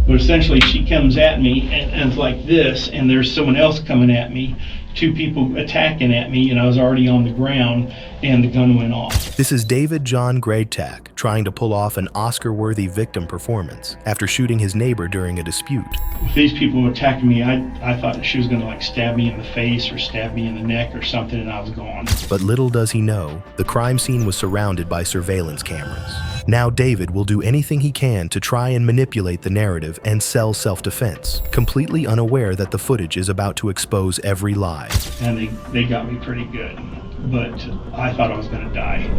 But essentially, she comes at me and it's like this, and there's someone else coming at me, two people attacking at me, and I was already on the ground, and the gun went off. This is David John Graytak trying to pull off an Oscar-worthy victim performance after shooting his neighbor during a dispute. With these people attacking me, I thought she was going to like stab me in the face or stab me in the neck or something, and I was gone. But little does he know, the crime scene was surrounded by surveillance cameras. Now David will do anything he can to try and manipulate the narrative and sell self-defense, completely unaware that the footage is about to expose every lie. And they got me pretty good, but I thought I was going to die.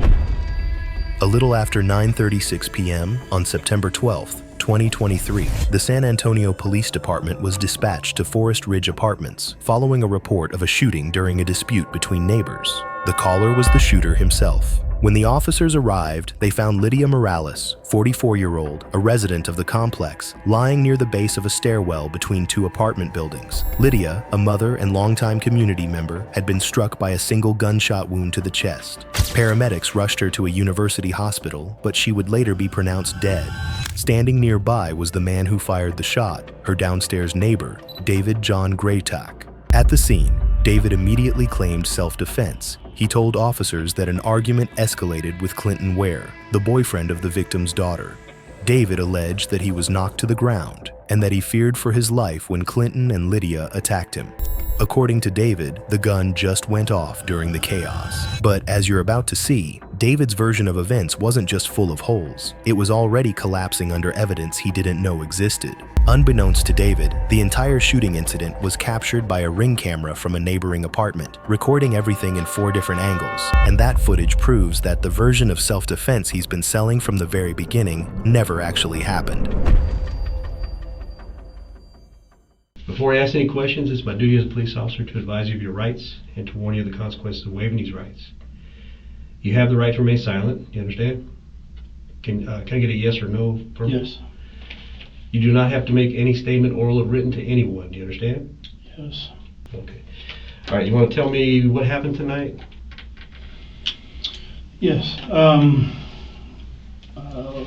A little after 9:36 p.m. on September 12th, 2023, the San Antonio Police Department was dispatched to Forest Ridge Apartments following a report of a shooting during a dispute between neighbors. The caller was the shooter himself. When the officers arrived, they found Lydia Morales, 44-year-old, a resident of the complex, lying near the base of a stairwell between two apartment buildings. Lydia, a mother and longtime community member, had been struck by a single gunshot wound to the chest. Paramedics rushed her to a university hospital, but she would later be pronounced dead. Standing nearby was the man who fired the shot, her downstairs neighbor, David John Graytak. At the scene, David immediately claimed self-defense. He told officers that an argument escalated with Clinton Ware, the boyfriend of the victim's daughter. David alleged that he was knocked to the ground and that he feared for his life when Clinton and Lydia attacked him. According to David, the gun just went off during the chaos. But as you're about to see, David's version of events wasn't just full of holes. It was already collapsing under evidence he didn't know existed. Unbeknownst to David, the entire shooting incident was captured by a ring camera from a neighboring apartment, recording everything in 4 different angles. And that footage proves that the version of self-defense he's been selling from the very beginning never actually happened. Before I ask any questions, it's my duty as a police officer to advise you of your rights and to warn you of the consequences of waiving these rights. You have the right to remain silent. Do you understand? Can I get a yes or no from you? Yes. You do not have to make any statement, oral or written, to anyone. Do you understand? Yes. Okay. All right. You want to tell me what happened tonight? Yes. Well,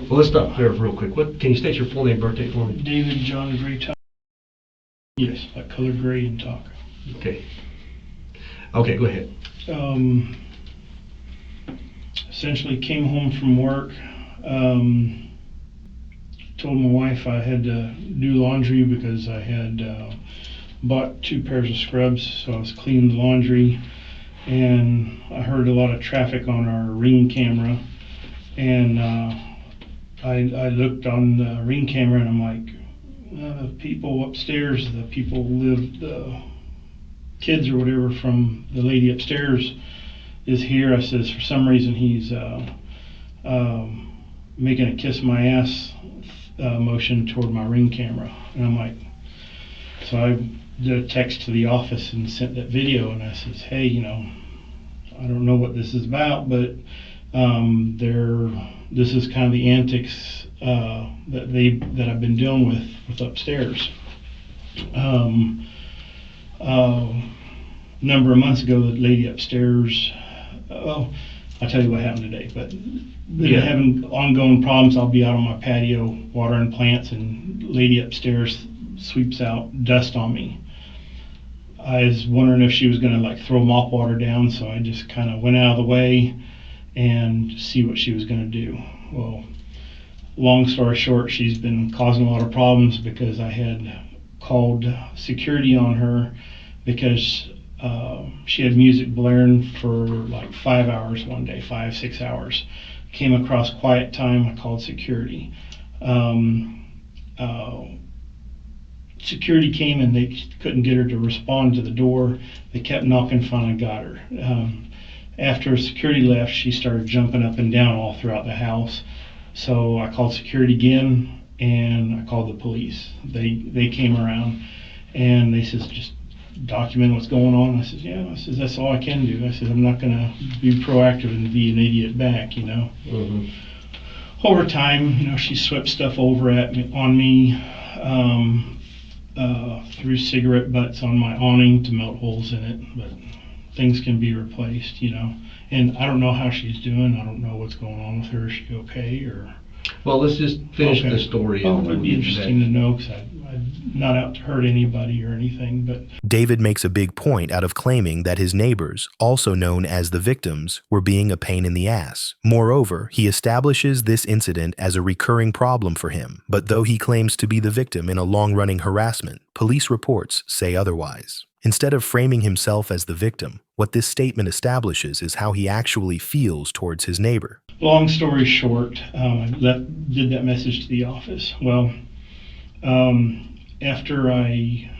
let's stop there real quick. Can you state your full name, birthday for me? David John Graytak. Yes, like color gray and talk. Okay. Okay, go ahead. Essentially came home from work, told my wife I had to do laundry because I had bought 2 pairs of scrubs, so I was cleaning the laundry, and I heard a lot of traffic on our Ring camera, and I looked on the Ring camera and I'm like, the people upstairs, the people who live, the kids or whatever from the lady upstairs is here. I says, for some reason he's making a kiss my ass motion toward my Ring camera. And I'm like, so I did a text to the office and sent that video, and I says, hey, you know, I don't know what this is about, but this is kind of the antics that I've been dealing with upstairs. Number of months ago, the lady upstairs, I'll tell you what happened today, but been having ongoing problems. I'll be out on my patio watering plants, and lady upstairs sweeps out dust on me. I was wondering if she was gonna like throw mop water down, so I just kind of went out of the way and see what she was gonna do. Well, long story short, she's been causing a lot of problems because I had called security on her because she had music blaring for like 5 hours one day, 5-6 hours. Came across quiet time, I called security. Security came and they couldn't get her to respond to the door. They kept knocking, finally got her. After security left, she started jumping up and down all throughout the house. So I called security again and I called the police. They came around and they says, just document what's going on. I said, yeah. I said, that's all I can do. I said, I'm not gonna be proactive and be an idiot back, you know. Mm-hmm. Over time, you know, she swept stuff over on me, threw cigarette butts on my awning to melt holes in it, but things can be replaced, you know. And I don't know how she's doing. I don't know what's going on with her. Is she okay? Or Well, let's just finish Okay. the story. Oh, and it'd we'll be get to interesting that. to know, because I'm not out to hurt anybody or anything, but David makes a big point out of claiming that his neighbors, also known as the victims, were being a pain in the ass. Moreover, he establishes this incident as a recurring problem for him, but though he claims to be the victim in a long-running harassment, police reports say otherwise. Instead of framing himself as the victim, what this statement establishes is how he actually feels towards his neighbor. long story short, I did that message to the office. Well, after I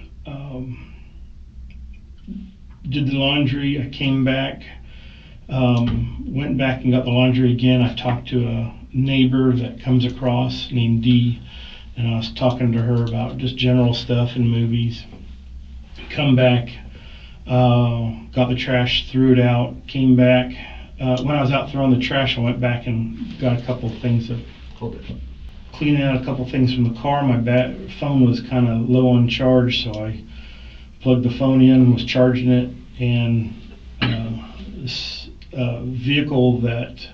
did the laundry, I came back, went back and got the laundry again. I talked to a neighbor that comes across named Dee, and I was talking to her about just general stuff and movies. Come back, got the trash, threw it out, came back. When I was out throwing the trash, I went back and got a couple of things that Hold it. cleaning out a couple things from the car. My phone was kind of low on charge, so I plugged the phone in, was charging it, and this vehicle that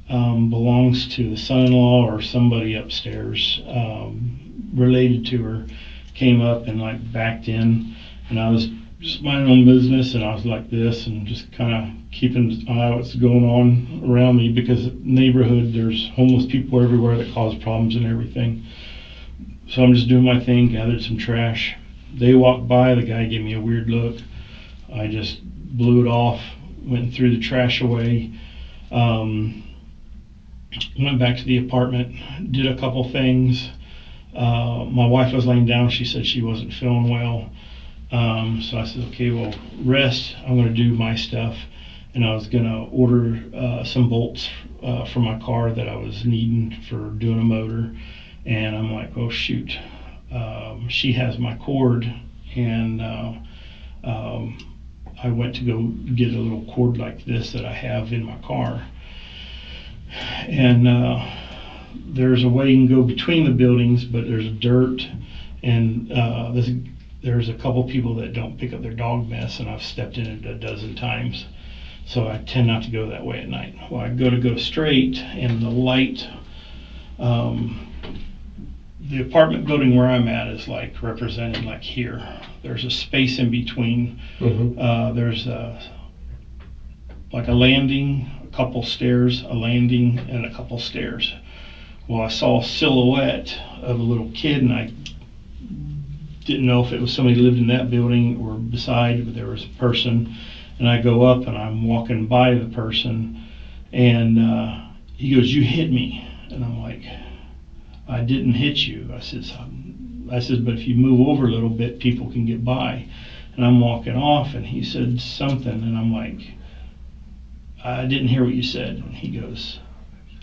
belongs to the son-in-law or somebody upstairs, related to her, came up and like backed in, and I was just minding my own business, and I was like this and just kind of keeping an eye on what's going on around me, because neighborhood, there's homeless people everywhere that cause problems and everything. So I'm just doing my thing, gathered some trash. They walked by, the guy gave me a weird look. I just blew it off, went and threw the trash away. Went back to the apartment, did a couple things. My wife was laying down, she said she wasn't feeling well. So I said, okay, well, rest, I'm gonna do my stuff. And I was gonna order some bolts for my car that I was needing for doing a motor. And I'm like, oh shoot, she has my cord, and I went to go get a little cord like this that I have in my car. And there's a way you can go between the buildings, but there's dirt, and there's a couple people that don't pick up their dog mess, and I've stepped in it a dozen times. So I tend not to go that way at night. Well, I go straight, and the light, the apartment building where I'm at is like represented like here. There's a space in between. Mm-hmm. There's like a landing, a couple stairs, a landing, and a couple stairs. Well, I saw a silhouette of a little kid, and I didn't know if it was somebody who lived in that building or beside, but there was a person. And I go up, and I'm walking by the person, and he goes, "You hit me." And I'm like, "I didn't hit you." I said, "But if you move over a little bit, people can get by." And I'm walking off, and he said something, and I'm like, "I didn't hear what you said." And he goes,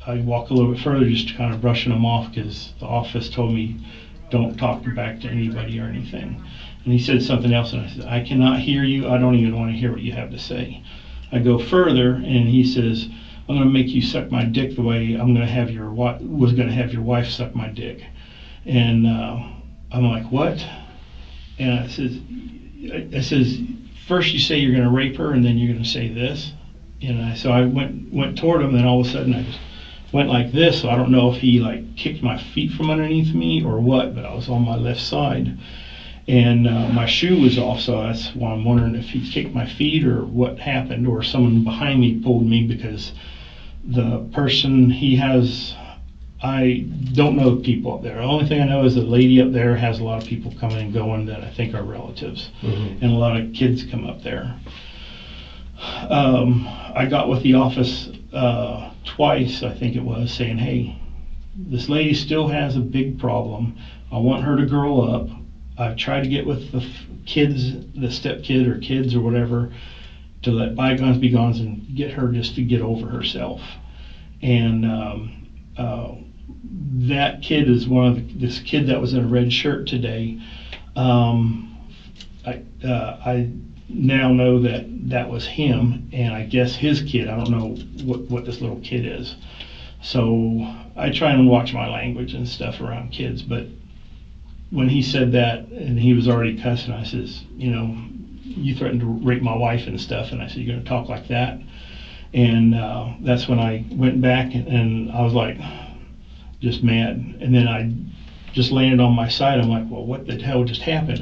I walk a little bit further, just kind of brushing him off, because the office told me don't talk back to anybody or anything. And he said something else, and I said, "I cannot hear you. I don't even want to hear what you have to say." I go further, and he says, "I'm going to make you suck my dick the way I'm going to have your wife suck my dick." And I'm like, "What?" And I says, "First you say you're going to rape her, and then you're going to say this." And so I went toward him, and then all of a sudden I just went like this. So I don't know if he like kicked my feet from underneath me or what, but I was on my left side. And my shoe was off, so that's why I'm wondering if he kicked my feet or what happened, or someone behind me pulled me, because the person I don't know the people up there. The only thing I know is the lady up there has a lot of people coming and going that I think are relatives, Mm-hmm. and a lot of kids come up there. I got with the office twice, I think it was, saying, "Hey, this lady still has a big problem. I want her to grow up. I've tried to get with the kids, the stepkid or kids or whatever, to let bygones be bygones and get her just to get over herself." And that kid is this kid that was in a red shirt today. I now know that was him, and I guess his kid. I don't know what this little kid is. So I try and watch my language and stuff around kids, but when he said that, and he was already cussing, I says, "You threatened to rape my wife and stuff," and I said, "You're gonna talk like that?" And that's when I went back, and I was like, just mad. And then I just landed on my side. I'm like, well, what the hell just happened?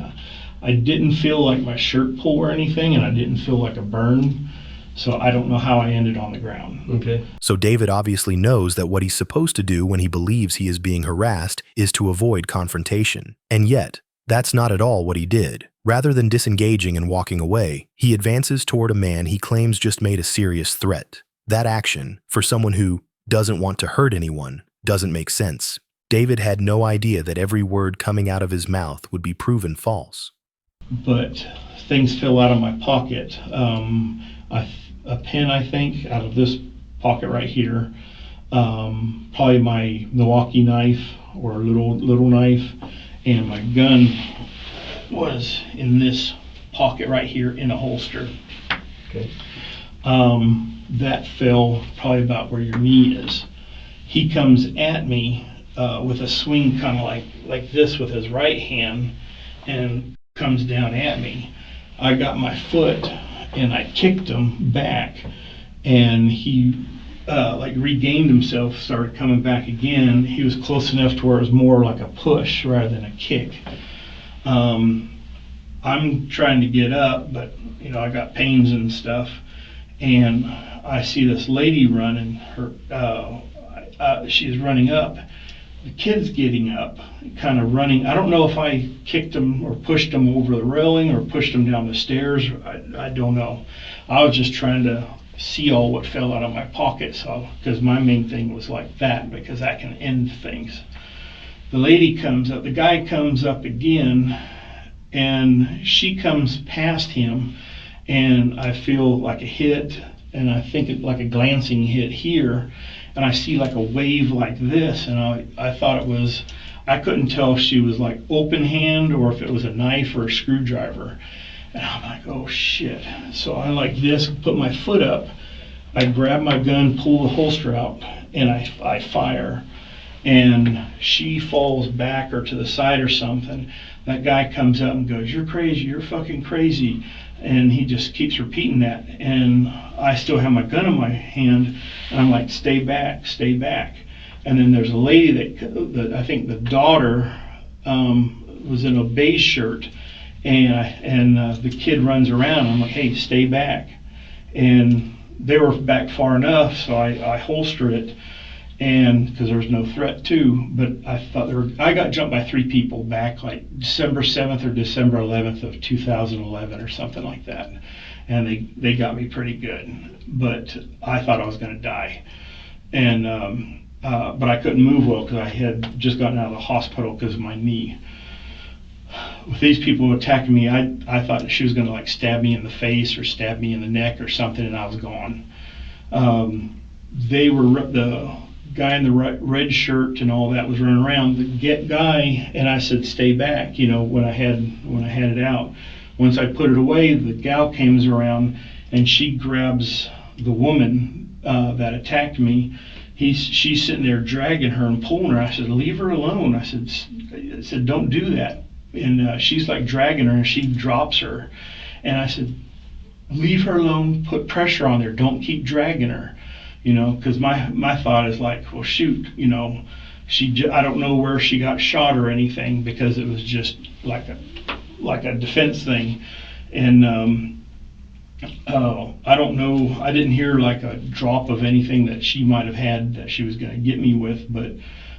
I didn't feel like my shirt pull or anything, and I didn't feel like a burn. So I don't know how I ended on the ground. Okay. So David obviously knows that what he's supposed to do when he believes he is being harassed is to avoid confrontation. And yet, that's not at all what he did. Rather than disengaging and walking away, he advances toward a man he claims just made a serious threat. That action, for someone who doesn't want to hurt anyone, doesn't make sense. David had no idea that every word coming out of his mouth would be proven false. But things fell out of my pocket. A pen, I think, out of this pocket right here. Probably my Milwaukee knife or little knife, and my gun was in this pocket right here in a holster. Okay. That fell probably about where your knee is. He comes at me with a swing kind of like this with his right hand and comes down at me. I got my foot and I kicked him back, and he like regained himself, started coming back again. He was close enough to where it was more like a push rather than a kick. I'm trying to get up, but I got pains and stuff, and I see this lady running. She's running up. The kid's getting up, kind of running. I don't know if I kicked him or pushed him over the railing or pushed him down the stairs. I don't know. I was just trying to see all what fell out of my pocket, because my main thing was like that, because that can end things. The lady comes up, the guy comes up again, and she comes past him, and I feel like a hit, and I think it like a glancing hit here, and I see like a wave like this, and I thought it was, I couldn't tell if she was like open hand or if it was a knife or a screwdriver. And I'm like, oh shit. So I like this, put my foot up, I grab my gun, pull the holster out, and I fire. And she falls back or to the side or something. That guy comes up and goes, you're crazy, you're fucking crazy. And he just keeps repeating that. And I still have my gun in my hand, and I'm like, stay back, stay back. And then there's a lady that I think the daughter was in a beige shirt, and the kid runs around. I'm like, hey, stay back. And they were back far enough, so I holster it, and because there was no threat too. But I thought I got jumped by 3 people back like December 7th or December 11th of 2011 or something like that, and they got me pretty good. But I thought I was going to die, and but I couldn't move well because I had just gotten out of the hospital because of my knee. With these people attacking me, I thought she was going to like stab me in the face or stab me in the neck or something, and I was gone. The guy in the red shirt and all that was running around. The guy, and I said, stay back, when I had it out. Once I put it away, the gal comes around and she grabs the woman that attacked me. She's sitting there dragging her and pulling her. I said, leave her alone. I said, don't do that. And she's like dragging her, and she drops her. And I said, leave her alone, put pressure on her, don't keep dragging her. Because my thought is like, well, shoot, I don't know where she got shot or anything, because it was just like a defense thing. And I don't know, I didn't hear like a drop of anything that she might have had that she was going to get me with, but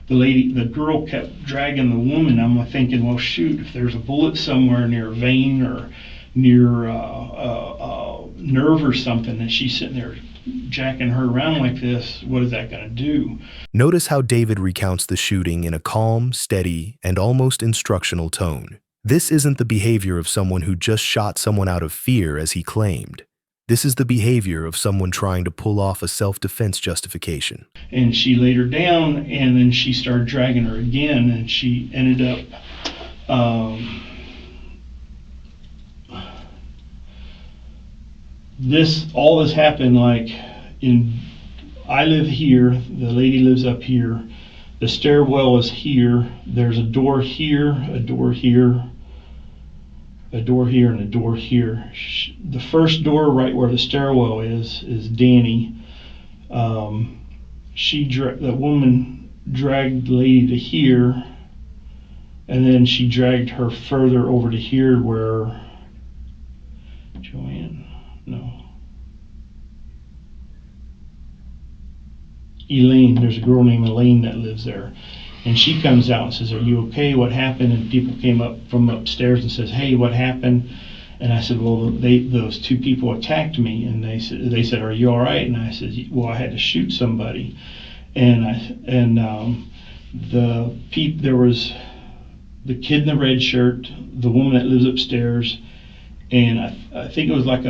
the girl kept dragging the woman. I'm thinking, well, shoot, if there's a bullet somewhere near a vein or near a nerve or something, and she's sitting there jacking her around like this, what is that going to do? Notice how David recounts the shooting in a calm, steady, and almost instructional tone. This isn't the behavior of someone who just shot someone out of fear, as he claimed. This is the behavior of someone trying to pull off a self-defense justification. And she laid her down, and then she started dragging her again, and she ended up all this happened like I live here, the lady lives up here, the stairwell is here, there's a door here, a door here, a door here, and a door here. The first door right where the stairwell is Danny. The woman dragged the lady to here, and then she dragged her further over to here where Elaine, there's a girl named Elaine that lives there. And she comes out and says, "Are you okay? What happened?" And people came up from upstairs and says, "Hey, what happened?" And I said, "Well, those two people attacked me." And they said, "Are you all right?" And I said, "Well, I had to shoot somebody." And there was the kid in the red shirt, the woman that lives upstairs, and I think it was like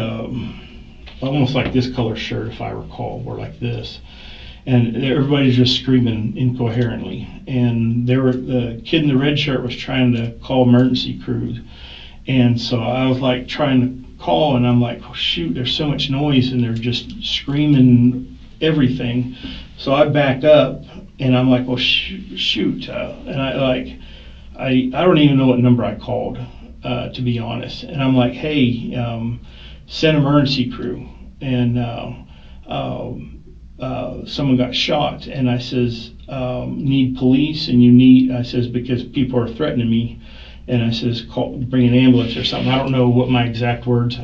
almost like this color shirt, if I recall, or like this. And everybody's just screaming incoherently. And the kid in the red shirt was trying to call emergency crews. And so I was like trying to call, and I'm like, oh, shoot, there's so much noise, and they're just screaming everything. So I back up, and I'm like, well, shoot. And I don't even know what number I called, to be honest. And I'm like, hey, send emergency crew. And someone got shot, and I says, need police, and I says, because people are threatening me, and I says, bring an ambulance or something. I don't know what my exact words,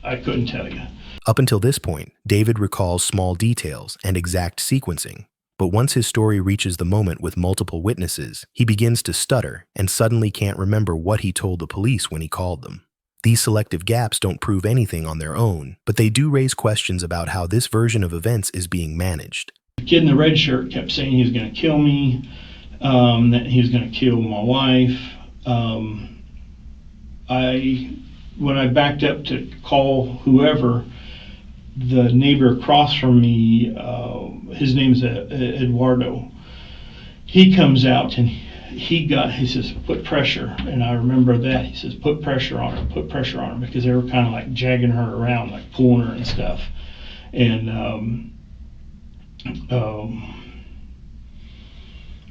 I couldn't tell you. Up until this point, David recalls small details and exact sequencing, but once his story reaches the moment with multiple witnesses, he begins to stutter and suddenly can't remember what he told the police when he called them. These selective gaps don't prove anything on their own, but they do raise questions about how this version of events is being managed. The kid in the red shirt kept saying he was going to kill me, that he was going to kill my wife. When I backed up to call whoever, the neighbor across from me, his name's Eduardo, he comes out and he says, put pressure. And I remember that. He says, put pressure on her, because they were kind of like jagging her around, like pulling her and stuff. And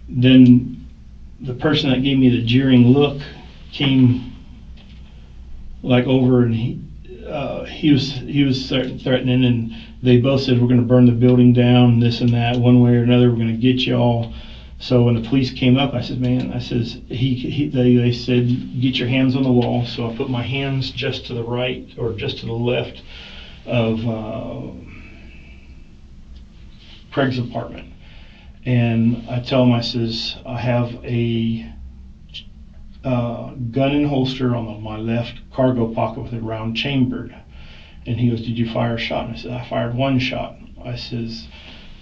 then the person that gave me the jeering look came like over, and he was threatening, and they both said, we're going to burn the building down, this and that, one way or another, we're going to get you all. So when the police came up, I said, man, they said, get your hands on the wall. So I put my hands just to the right or just to the left of Craig's apartment. And I tell him, I says, I have a gun and holster on my left cargo pocket with a round chambered. And he goes, did you fire a shot? And I said, I fired one shot. I says,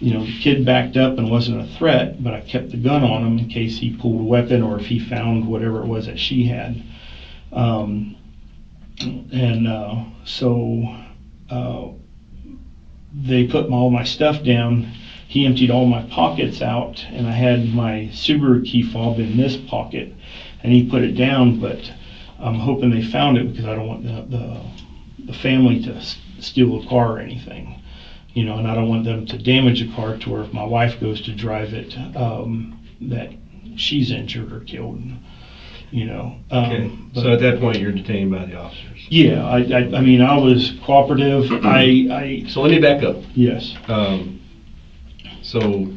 the kid backed up and wasn't a threat, but I kept the gun on him in case he pulled a weapon or if he found whatever it was that she had. So they put all my stuff down. He emptied all my pockets out, and I had my Subaru key fob in this pocket, and he put it down, but I'm hoping they found it because I don't want the family to steal the car or anything. And I don't want them to damage the car to where if my wife goes to drive it, that she's injured or killed. Okay. So at that point, you're detained by the officers. Yeah, I mean, I was cooperative. So let me back up. Yes. So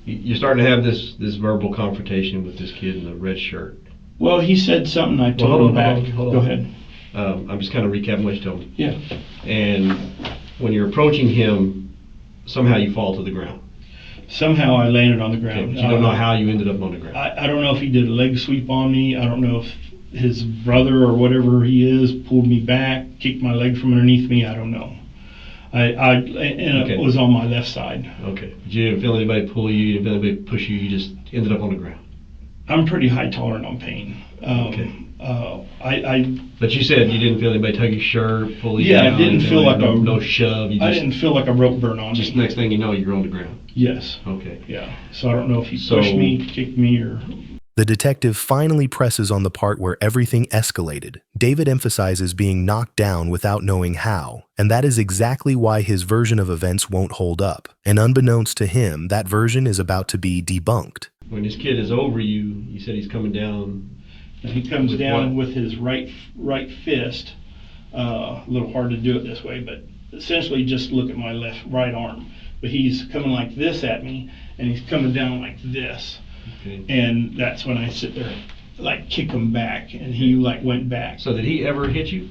you're starting to have this verbal confrontation with this kid in the red shirt. Well, he said something. I told him back. Hold on. Go ahead. I'm just kind of recapping what you told me. Yeah. And when you're approaching him, somehow you fall to the ground. Somehow I landed on the ground. Okay, but you don't know how you ended up on the ground. I don't know if he did a leg sweep on me. I don't know if his brother or whatever he is pulled me back, kicked my leg from underneath me. I don't know. It was on my left side. Okay. But you didn't feel anybody pull you, you didn't feel anybody push you, you just ended up on the ground. I'm pretty high tolerant on pain. Okay. But you said you didn't feel anybody tug your shirt, pull you down. Yeah, I didn't feel like no shove. I didn't feel like a rope burn on me. Just next thing you know, you're on the ground. Yes. Okay. Yeah. So I don't know if he pushed me, kicked me, or... The detective finally presses on the part where everything escalated. David emphasizes being knocked down without knowing how, and that is exactly why his version of events won't hold up. And unbeknownst to him, that version is about to be debunked. When this kid is over you, you said he's coming down. He comes down with his right fist. A little hard to do it this way, but essentially just look at my right arm. but he's coming like this at me, and he's coming down like this. Okay. And that's when I sit there, like kick him back, and he like went back. So did he ever hit you?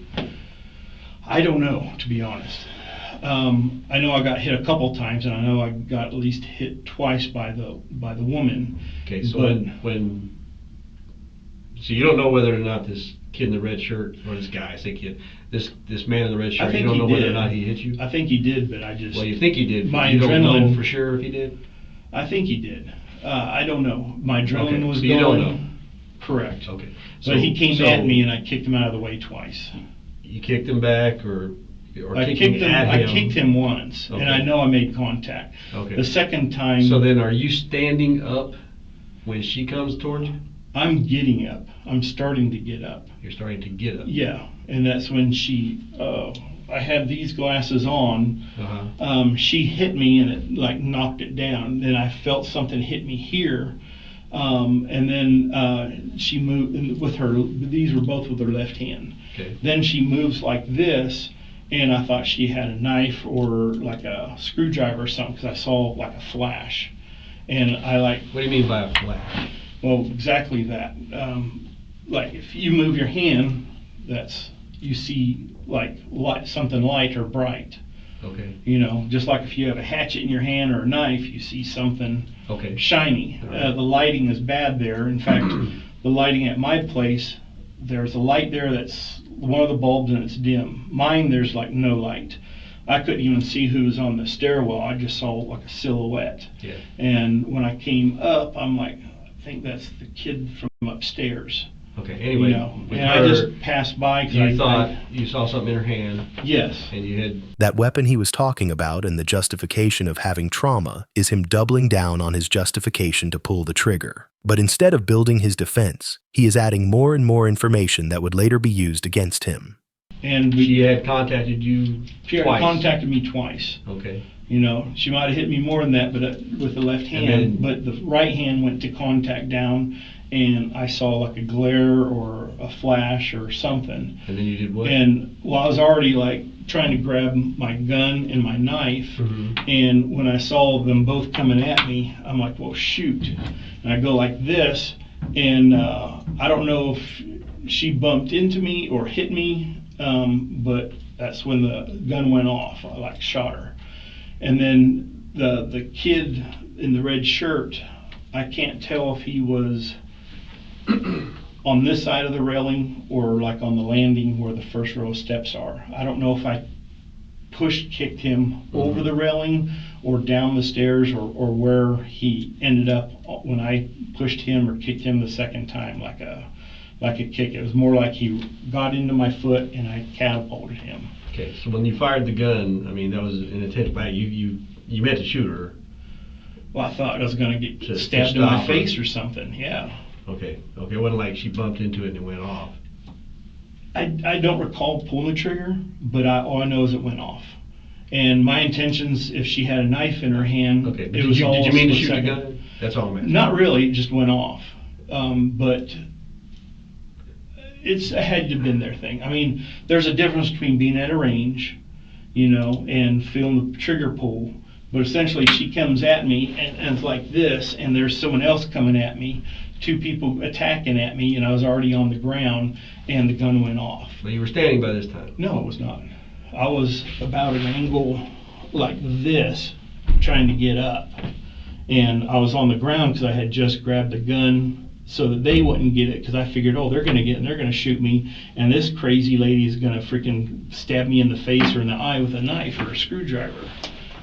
I don't know, to be honest. I know I got hit a couple times, and I know I got at least hit twice by the woman. Okay, so but so you don't know whether or not this kid in the red shirt, or this guy, I say kid, this man in the red shirt, you don't know whether or not he hit you? I think he did, but I just... Well, you think he did, but my you don't know adrenaline... for sure if he did? I think he did. I don't know. My adrenaline was so going. You don't know? Correct. Okay. But he came at me, and I kicked him out of the way twice. You kicked him back, or I kicked him. I kicked him once, Okay. and I know I made contact. Okay. The second time. So then, are you standing up when she comes towards you? I'm getting up. I'm starting to get up. You're starting to get up. Yeah, and that's when she. I had these glasses on. Uh-huh. She hit me, and it like knocked it down. Then I felt something hit me here. And then she moved with her. These were both with her left hand. Okay. Then she moves like this, and I thought she had a knife or like a screwdriver or something, because I saw like a flash, and I like. What do you mean by a flash? Well, exactly that. Like if you move your hand, you see like light, something light or bright. Okay. You know, just like if you have a hatchet in your hand or a knife, you see something shiny. Right. The lighting is bad there. In fact, the lighting at my place, there's a light there that's one of the bulbs and it's dim. Mine, there's like no light. I couldn't even see who was on the stairwell. I just saw like a silhouette. Yeah. And when I came up, I'm like, I think that's the kid from upstairs. Okay. Anyway, you know, and I just passed by because you thought you saw something in her hand. Yes. And you had. That weapon he was talking about and the justification of having trauma is him doubling down on his justification to pull the trigger. But instead of building his defense, he is adding more and more information that would later be used against him. And she had contacted you She had contacted me twice. Okay. You know, she might have hit me more than that, but with the left hand. But the right hand went to contact down, and I saw like a glare or a flash or something. And then you did what? And I was already like trying to grab my gun and my knife. Mm-hmm. And when I saw them both coming at me, I'm like, well, shoot. And I go like this, and I don't know if she bumped into me or hit me, but that's when the gun went off. I like shot her. And then the kid in the red shirt, I can't tell if he was on this side of the railing or like on the landing where the first row of steps are. I don't know if I kicked him over the railing or down the stairs, or where he ended up when I pushed him or kicked him the second time, like a kick. It was more like he got into my foot and I catapulted him. Okay, so when you fired the gun, I mean, that was an intent by you meant to shoot her. Well, I thought I was going to get stabbed in my face or something, yeah. Okay, it wasn't like she bumped into it and it went off. I don't recall pulling the trigger, but all I know is it went off. And my intentions, if she had a knife in her hand, okay. Did you mean to shoot the gun? That's all I'm asking. Not really, it just went off. But it's a had to been there thing. I mean, there's a difference between being at a range, you know, and feeling the trigger pull. But essentially, she comes at me, and it's like this, and there's someone else coming at me, two people attacking at me, and I was already on the ground, and the gun went off. Well, you were standing by this time? No, it was not. I was about an angle like this, trying to get up. And I was on the ground because I had just grabbed the gun so that they wouldn't get it, because I figured, oh, they're going to get it and they're going to shoot me, and this crazy lady is going to freaking stab me in the face or in the eye with a knife or a screwdriver,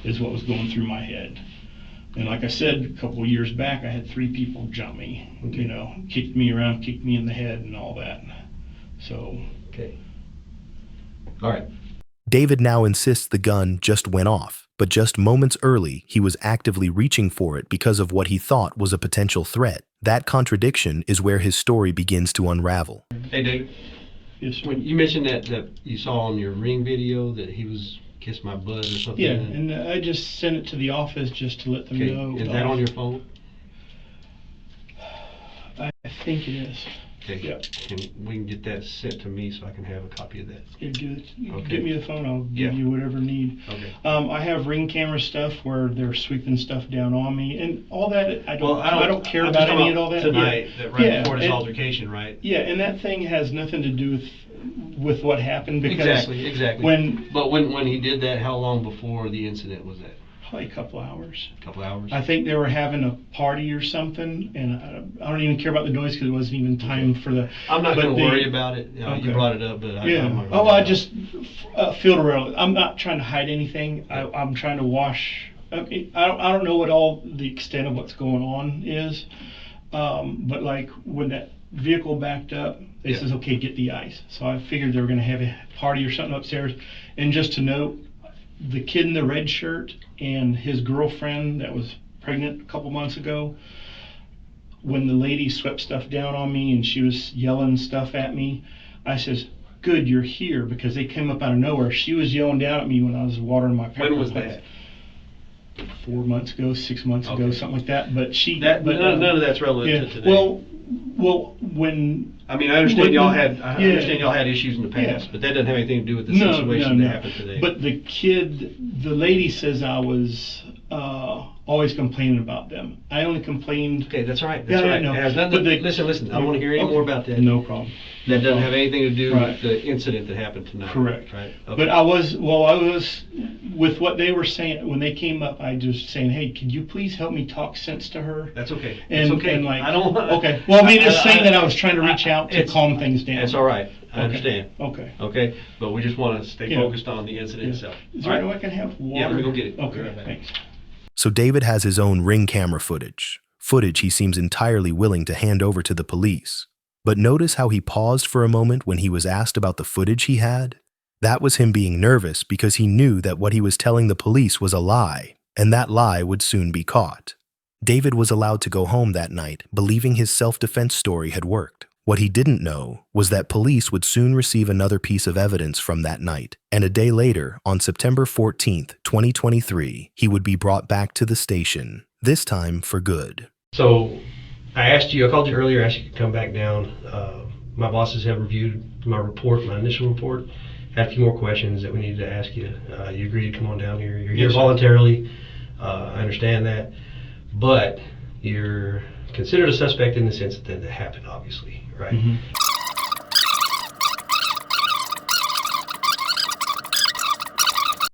is what was going through my head. And like I said, a couple of years back, I had 3 people jump me, you know, kicked me around, kicked me in the head and all that. So. Okay. All right. David now insists the gun just went off, but just moments early, he was actively reaching for it because of what he thought was a potential threat. That contradiction is where his story begins to unravel. Hey, Dave. Yes, sir. When you mentioned that you saw on your Ring video that he was kiss my butt or something. Yeah, and I just sent it to the office just to let them know. Is that on your phone? I think it is. Okay. Yeah. And we can get that sent to me so I can have a copy of that. Get Okay. me the phone. I'll give Yeah. you whatever need. Okay. I have ring camera stuff where they're sweeping stuff down on me, and all that. I don't care I'm about just any of all that. Tonight, Yeah. that right Yeah, before this and- altercation, right? Yeah, and that thing has nothing to do with what happened because Exactly. But when he did that, how long before the incident was that? probably a couple hours. A couple hours. I think they were having a party or something, and I don't even care about the noise because it wasn't even time for the. I'm not going to but worry about it. You know, Okay. you brought it up, but Yeah. I'm not Oh, worried I about just feel around. I'm not trying to hide anything. Yeah. I'm trying to wash. I mean, I don't know what all the extent of what's going on is, but like when that vehicle backed up, they Yeah. says, okay, get the ice. So I figured they were going to have a party or something upstairs. And just to note, the kid in the red shirt and his girlfriend that was pregnant a couple months ago, when the lady swept stuff down on me and she was yelling stuff at me, I says, good, you're here, because they came up out of nowhere. She was yelling down at me when I was watering my pepper When was plants. that? 4 months ago, 6 months ago, Okay. something like that. But she, That, but none of that's relevant yeah. to today. Well, when I mean, I understand y'all had yeah. understand y'all had issues in the past, Yeah. but that doesn't have anything to do with the no, situation no, that no. happened today. But the kid, the lady says I was always complaining about them. I only complained. Okay, that's right. That's Yeah, I right. know. It has nothing But to, they- listen. I don't want to hear any Okay. more about that. No problem. That doesn't have anything to do Right. with the incident that happened tonight. Correct. Right. Okay. But I was with what they were saying when they came up. I just saying, hey, could you please help me talk sense to her? That's okay. And, It's okay. and like, I don't. okay. Well, I mean, just saying that I was trying to reach out to It's- calm things down. That's all right. I Okay. understand. Okay. Okay, but we just want to stay Yeah. focused on the incident Yeah. itself. Is All there right? any way I can have water? Yeah, let me go get it. Okay, Be right back. thanks. So David has his own ring camera footage he seems entirely willing to hand over to the police. But notice how he paused for a moment when he was asked about the footage he had? That was him being nervous because he knew that what he was telling the police was a lie, and that lie would soon be caught. David was allowed to go home that night, believing his self-defense story had worked. What he didn't know was that police would soon receive another piece of evidence from that night, and a day later, on September 14th, 2023, he would be brought back to the station, this time for good. So I called you earlier, asked you to come back down. My bosses have reviewed my report, my initial report. Had a few more questions that we needed to ask you. You agreed to come on down here. You're here Yes, sir. voluntarily. I understand that. But you're considered a suspect in this incident that happened, obviously, right? Mhm.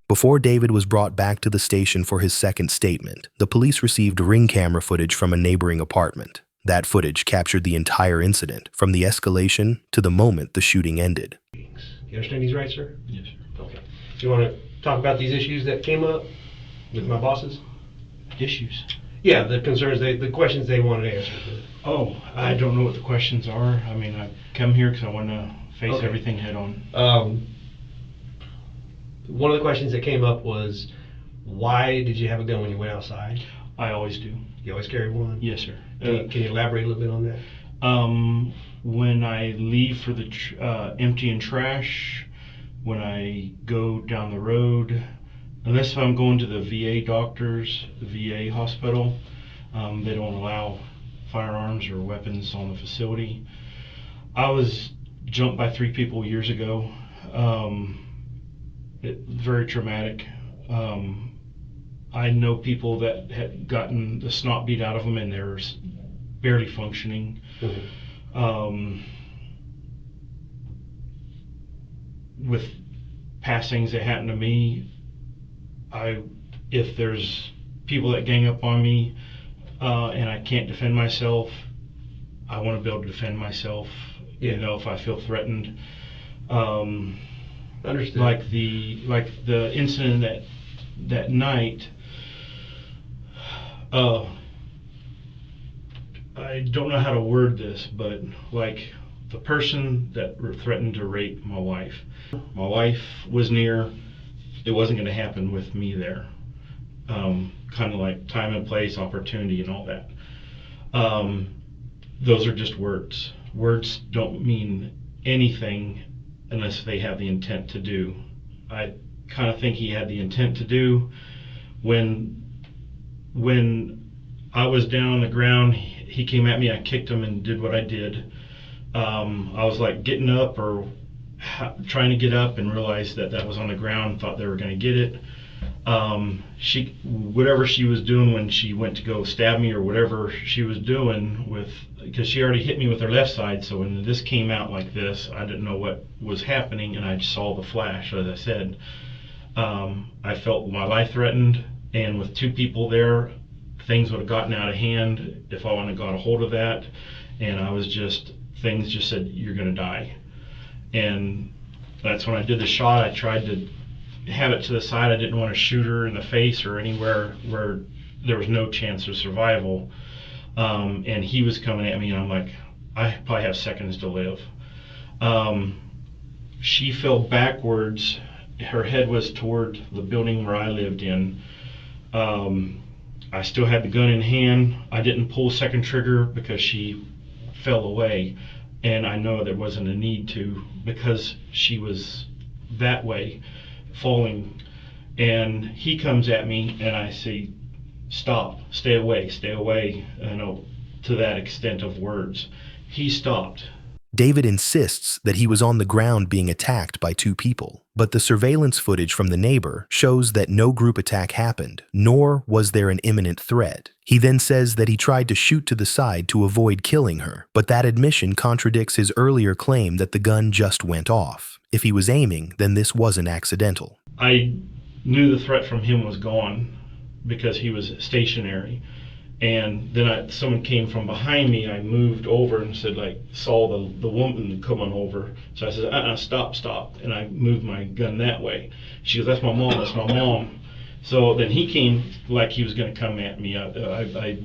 Before David was brought back to the station for his second statement, the police received ring camera footage from a neighboring apartment. That footage captured the entire incident, from the escalation to the moment the shooting ended. You understand these rights, sir? Yes, sir. Okay. You want to talk about these issues that came up with my bosses? Issues. Yeah, the concerns, the questions they wanted answered. Oh, I don't know what the questions are. I mean, I come here because I want to face Okay. everything head on. One of the questions that came up was, why did you have a gun when you went outside? I always do. You always carry one? Yes, sir. Can you elaborate a little bit on that? When I leave for the emptying trash, when I go down the road, unless if I'm going to the VA doctors, the VA hospital, they don't allow firearms or weapons on the facility. I was jumped by 3 people years ago. Very traumatic. I know people that had gotten the snot beat out of them and they're barely functioning. Mm-hmm. With passings that happen to me, if there's people that gang up on me and I can't defend myself, I want to be able to defend myself. Yeah. You know, if I feel threatened. Understood. Like the incident that night. I don't know how to word this, but like the person that threatened to rape my wife. My wife was near. It wasn't going to happen with me there. Kind of like time and place, opportunity, and all that. Those are just words. Words don't mean anything unless they have the intent to do. I kind of think he had the intent to do. When I was down on the ground, he came at me, I kicked him and did what I did. I was like getting up or trying to get up and realized that that was on the ground, thought they were going to get it. Whatever she was doing when she went to go stab me, or whatever she was doing because she already hit me with her left side, so when this came out like this, I didn't know what was happening, and I saw the flash. As I said, I felt my life threatened, and with two people there, things would have gotten out of hand if I wouldn't have got a hold of that, and things just said, you're gonna die. And that's when I did the shot. I tried to have it to the side. I didn't want to shoot her in the face or anywhere where there was no chance of survival. And he was coming at me, and I'm like, I probably have seconds to live. She fell backwards. Her head was toward the building where I lived in. I still had the gun in hand. I didn't pull second trigger because she fell away, and I know there wasn't a need to, because she was that way, falling. And he comes at me, and I say, stop, stay away, to that extent of words. He stopped. David insists that he was on the ground being attacked by two people, but the surveillance footage from the neighbor shows that no group attack happened, nor was there an imminent threat. He then says that he tried to shoot to the side to avoid killing her, but that admission contradicts his earlier claim that the gun just went off. If he was aiming, then this wasn't accidental. I knew the threat from him was gone because he was stationary. And then someone came from behind me. I moved over and said, saw the woman coming over. So I said, stop. And I moved my gun that way. She goes, that's my mom. So then he came like he was going to come at me. I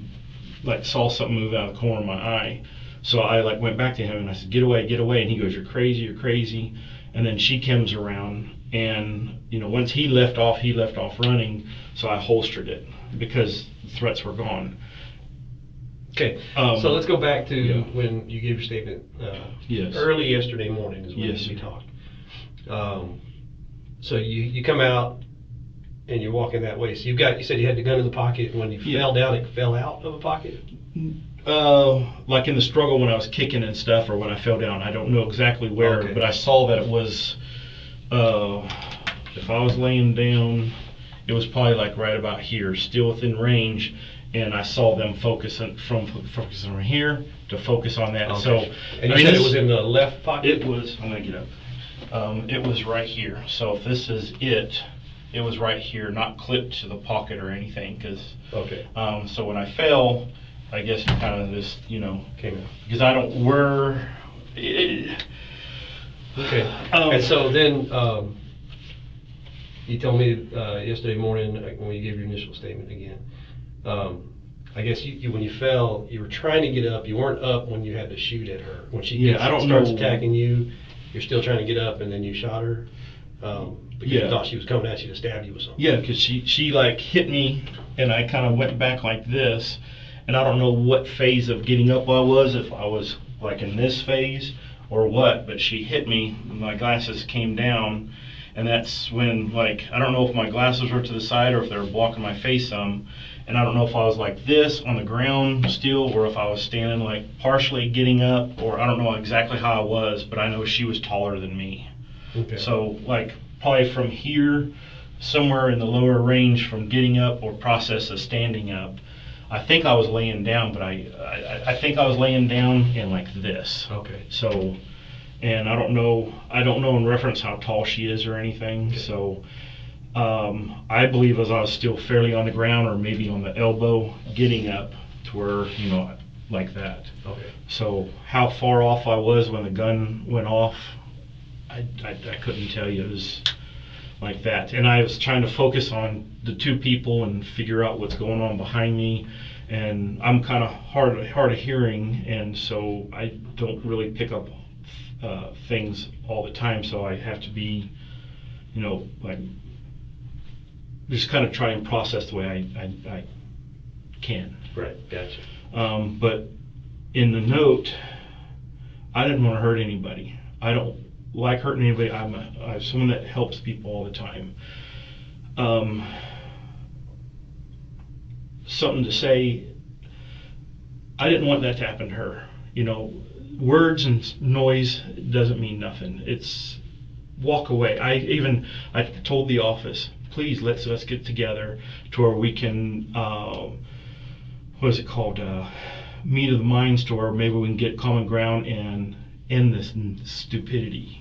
saw something move out of the corner of my eye. So I went back to him and I said, get away. And he goes, you're crazy. And then she comes around, and once he left off running. So I holstered it because the threats were gone. Okay, so let's go back to when you gave your statement. Yes. Early yesterday morning is when we talked. So you come out and you're walking that way. So you said you had the gun in the pocket, and when you fell down, it fell out of a pocket? Like in the struggle when I was kicking and stuff, or when I fell down. I don't know exactly where, but I saw that it was, if I was laying down, it was probably right about here, still within range, and I saw them focusing from here to focus on that. Okay. So, and you said it was in the left pocket? It was. I'm gonna get up. It was right here. So if this is it was right here, not clipped to the pocket or anything. Okay. So when I fell, I guess kind of this, came out. Because I don't wear. Okay. And so then. You told me yesterday morning when you gave your initial statement again. I guess when you fell, you were trying to get up. You weren't up when you had to shoot at her. When she starts attacking you, you're still trying to get up, and then you shot her. Because you thought she was coming at you to stab you with something. Yeah, because she hit me, and I kind of went back like this, and I don't know what phase of getting up I was, if I was in this phase or what, but she hit me, and my glasses came down. And that's when, I don't know if my glasses were to the side or if they were blocking my face some. And I don't know if I was like this on the ground still, or if I was standing partially getting up, or I don't know exactly how I was, but I know she was taller than me. Okay. So probably from here, somewhere in the lower range from getting up or process of standing up. I think I was laying down, but I think I was laying down in this. Okay. So. And I don't know in reference how tall she is or anything. Okay. So I believe as I was still fairly on the ground, or maybe on the elbow, getting up to where, like that. Okay. So how far off I was when the gun went off, I couldn't tell you. It was like that. And I was trying to focus on the two people and figure out what's going on behind me. And I'm kind of hard of hearing, and so I don't really pick up things all the time, so I have to be, just kind of try and process the way I can. Right, gotcha. But in the note, I didn't want to hurt anybody. I don't like hurting anybody. I'm someone that helps people all the time. Something to say, I didn't want that to happen to her. words and noise doesn't mean nothing. It's walk away. I told the office, please let's get together to where we can what is it called, meet of the minds, to where maybe we can get common ground and end this stupidity,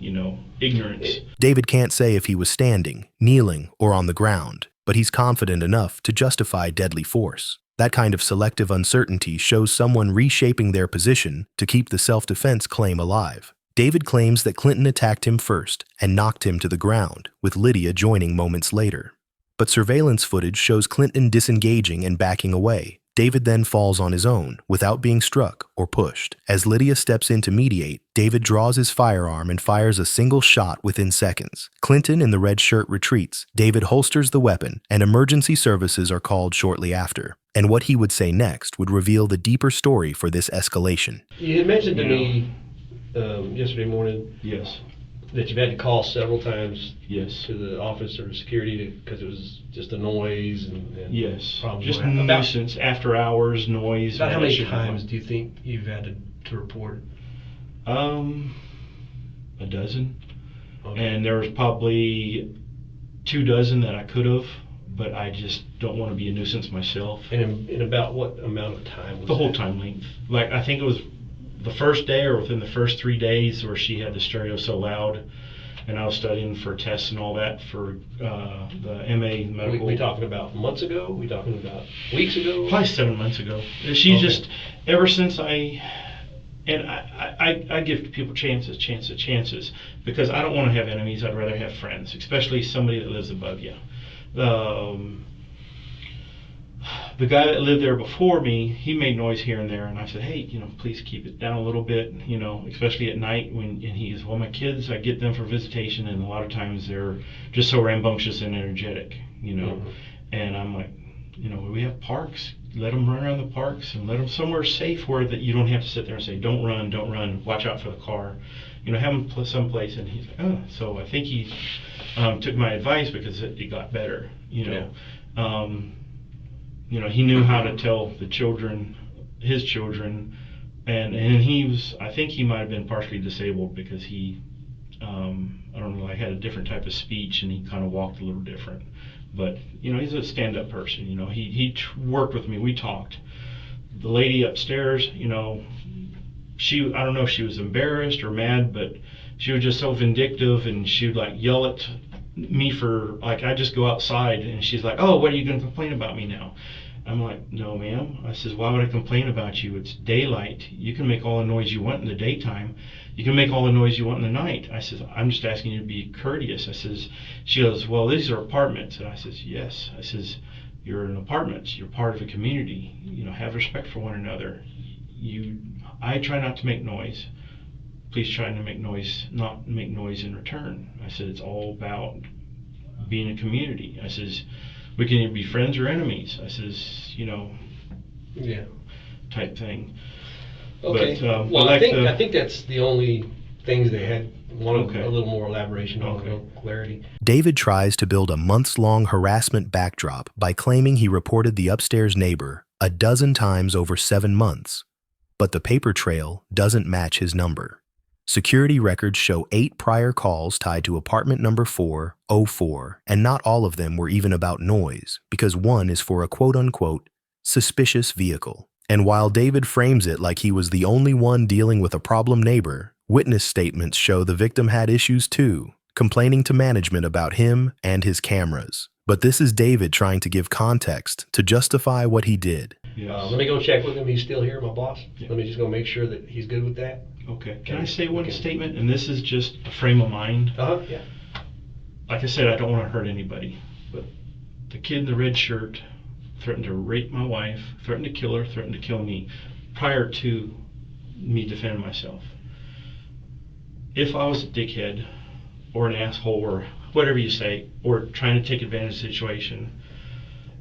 ignorance. David can't say if he was standing, kneeling, or on the ground, but he's confident enough to justify deadly force. That kind of selective uncertainty shows someone reshaping their position to keep the self-defense claim alive. David claims that Clinton attacked him first and knocked him to the ground, with Lydia joining moments later. But surveillance footage shows Clinton disengaging and backing away. David then falls on his own, without being struck or pushed. As Lydia steps in to mediate, David draws his firearm and fires a single shot within seconds. Clinton in the red shirt retreats. David holsters the weapon, and emergency services are called shortly after. And what he would say next would reveal the deeper story for this escalation. You had mentioned to me yesterday morning, yes, that you've had to call several times, yes, to the office or security because it was just a noise and yes, problems. just nuisance, after hours noise. About how many times do you think you've had to report? A dozen. Okay. And there was probably 24 that I could have, but I just don't want to be a nuisance myself. And in about what amount of time was The whole that? time length. Like, I think it was the first day or within the first 3 days where she had the stereo so loud, and I was studying for tests and all that for the MA medical. We talking about months ago? We talking about weeks ago? Probably 7 months ago. She just, ever since I give people chances, because I don't want to have enemies. I'd rather have friends, especially somebody that lives above you. The guy that lived there before me, he made noise here and there, and I said, hey, please keep it down a little bit, especially at night. And he goes, well, my kids, I get them for visitation, and a lot of times they're just so rambunctious and energetic, Mm-hmm. And I'm like, we have parks. Let them run around the parks and let them somewhere safe where that you don't have to sit there and say, don't run, watch out for the car. Have them someplace. And he's like, oh. So I think he took my advice because it got better, Yeah. He knew how to tell the children, his children, and I think he might have been partially disabled because he, I don't know, had a different type of speech, and he kind of walked a little different. But, he's a stand-up person, he worked with me, we talked. The lady upstairs, I don't know if she was embarrassed or mad, but she was just so vindictive, and she would yell at me for, I just go outside, and she's like, oh, what are you going to complain about me now? I'm like, no, ma'am. I says, why would I complain about you? It's daylight. You can make all the noise you want in the daytime. You can make all the noise you want in the night. I says, I'm just asking you to be courteous. I says, she goes, well, these are apartments. And I says, yes. I says, you're in apartments. You're part of a community. Have respect for one another. I try not to make noise. Please try not make noise in return. I said, it's all about being a community. I says, we can either be friends or enemies. I says, Yeah. type thing. Okay. But, well, I think that's the only things they had. Okay. A little more elaboration on, Okay. clarity. David tries to build a months-long harassment backdrop by claiming he reported the upstairs neighbor 12 times over 7 months, but the paper trail doesn't match his number. Security records show 8 prior calls tied to apartment number 404, and not all of them were even about noise, because one is for a quote-unquote suspicious vehicle. And while David frames it like he was the only one dealing with a problem neighbor, witness statements show the victim had issues too, complaining to management about him and his cameras. But this is David trying to give context to justify what he did. Yes. Let me go check with him. He's still here, my boss. Yeah. Let me just go make sure that he's good with that. Okay. Can I say one statement? And this is just a frame of mind. Yeah. Like I said, I don't want to hurt anybody, but the kid in the red shirt threatened to rape my wife, threatened to kill her, threatened to kill me prior to me defending myself. If I was a dickhead or an asshole or whatever you say, or trying to take advantage of the situation,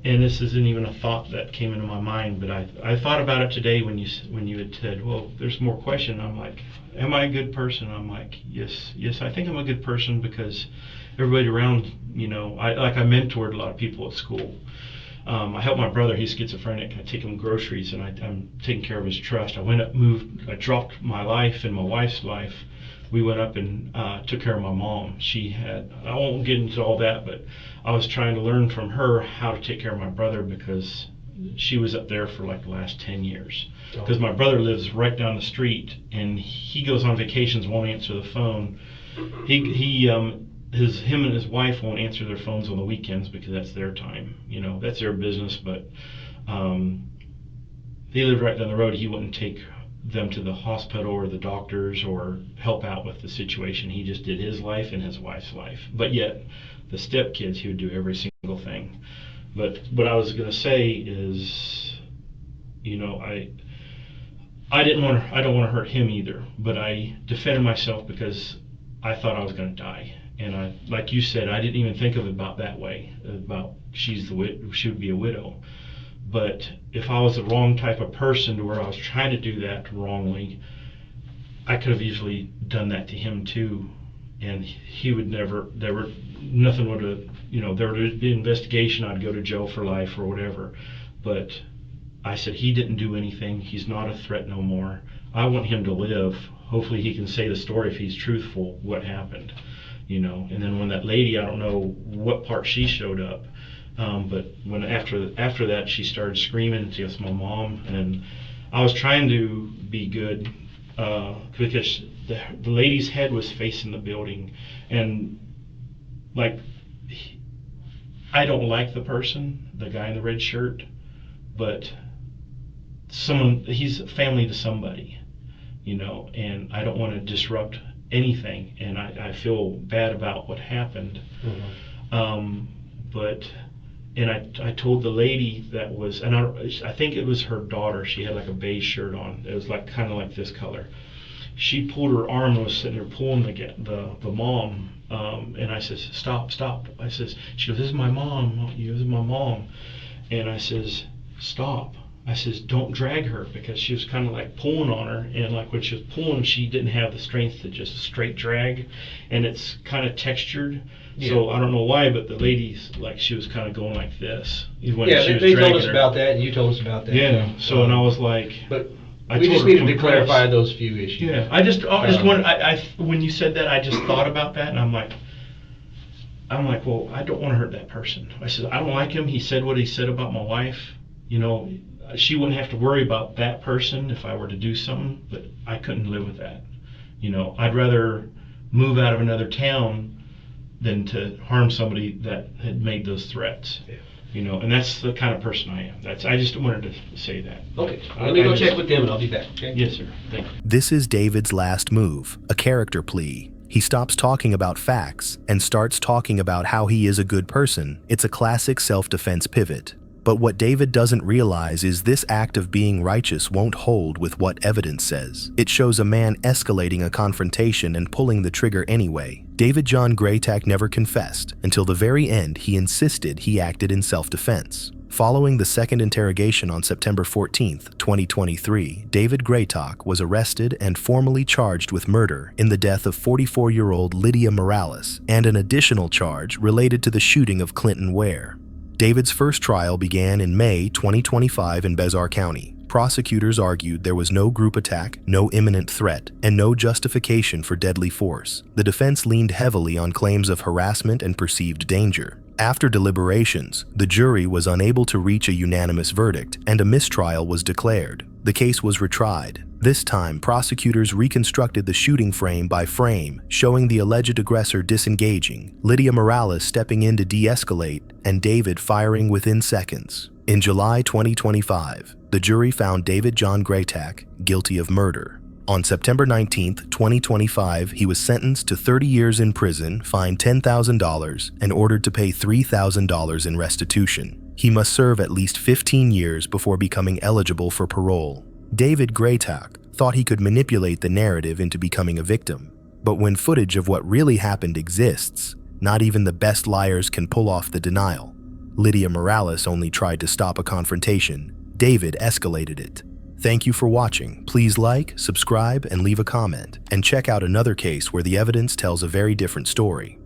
and this isn't even a thought that came into my mind, but I thought about it today when you had said, well, there's more question. I'm like, am I a good person? I'm like, yes, I think I'm a good person because everybody around, I mentored a lot of people at school. I help my brother, he's schizophrenic. I take him groceries, and I'm taking care of his trust. I dropped my life and my wife's life. We went up and took care of my mom. I won't get into all that, but I was trying to learn from her how to take care of my brother, because she was up there for like the last 10 years. Because my brother lives right down the street, and he goes on vacations, won't answer the phone. Him and his wife won't answer their phones on the weekends because that's their time. That's their business. But he lived right down the road. He wouldn't take them to the hospital or the doctors or help out with the situation. He just did his life and his wife's life. But yet, the stepkids, he would do every single thing. But what I was going to say is, I don't want to hurt him either. But I defended myself because I thought I was going to die. And like you said, I didn't even think of it about that way. About she would be a widow. But if I was the wrong type of person to where I was trying to do that wrongly, I could have easily done that to him too. And he would nothing would have, there would be an investigation. I'd go to jail for life or whatever. But I said, he didn't do anything. He's not a threat no more. I want him to live. Hopefully he can say the story if he's truthful, what happened. And then when that lady, I don't know what part she showed up, but when after that she started screaming, it's my mom, and I was trying to be good because the lady's head was facing the building, and like I don't like the person, the guy in the red shirt, but he's family to somebody, and I don't want to disrupt anything, and I feel bad about what happened. I told the lady that was, and I think it was her daughter. She had like a beige shirt on. It was like kind of like this color. She pulled her arm and was sitting there pulling the mom. And I says, stop. I says, she goes, this is my mom. This is my mom. And I says, stop. I says, don't drag her, because she was kind of like pulling on her, and like when she was pulling, she didn't have the strength to just straight drag, and it's kind of textured. Yeah. So I don't know why, but the lady's like, she was kind of going like this. When they told us about that, and you told us about that. Yeah. So and I was like, but we just needed to clarify those few issues. Yeah. I just wanted. When you said that, I just thought about that, and I'm like, well, I don't want to hurt that person. I said, I don't like him. He said what he said about my wife. She wouldn't have to worry about that person if I were to do something, but I couldn't live with that. I'd rather move out of another town than to harm somebody that had made those threats. Yeah. And that's the kind of person I am. I just wanted to say that. Okay, let me go check with them and I'll be back. Okay? Yes, sir. Thank you. This is David's last move, a character plea. He stops talking about facts and starts talking about how he is a good person. It's a classic self-defense pivot. But what David doesn't realize is this act of being righteous won't hold with what evidence says. It shows a man escalating a confrontation and pulling the trigger anyway. David John Graytack never confessed. Until the very end, he insisted he acted in self-defense. Following the second interrogation on September 14th, 2023, David Graytack was arrested and formally charged with murder in the death of 44-year-old Lydia Morales and an additional charge related to the shooting of Clinton Ware. David's first trial began in May 2025 in Bezar County. Prosecutors argued there was no group attack, no imminent threat, and no justification for deadly force. The defense leaned heavily on claims of harassment and perceived danger. After deliberations, the jury was unable to reach a unanimous verdict, and a mistrial was declared. The case was retried. This time, prosecutors reconstructed the shooting frame by frame, showing the alleged aggressor disengaging, Lydia Morales stepping in to de-escalate, and David firing within seconds. In July 2025, the jury found David John Graytack guilty of murder. On September 19, 2025, he was sentenced to 30 years in prison, fined $10,000, and ordered to pay $3,000 in restitution. He must serve at least 15 years before becoming eligible for parole. David Graytack thought he could manipulate the narrative into becoming a victim. But when footage of what really happened exists, not even the best liars can pull off the denial. Lydia Morales only tried to stop a confrontation. David escalated it. Thank you for watching. Please like, subscribe, and leave a comment. And check out another case where the evidence tells a very different story.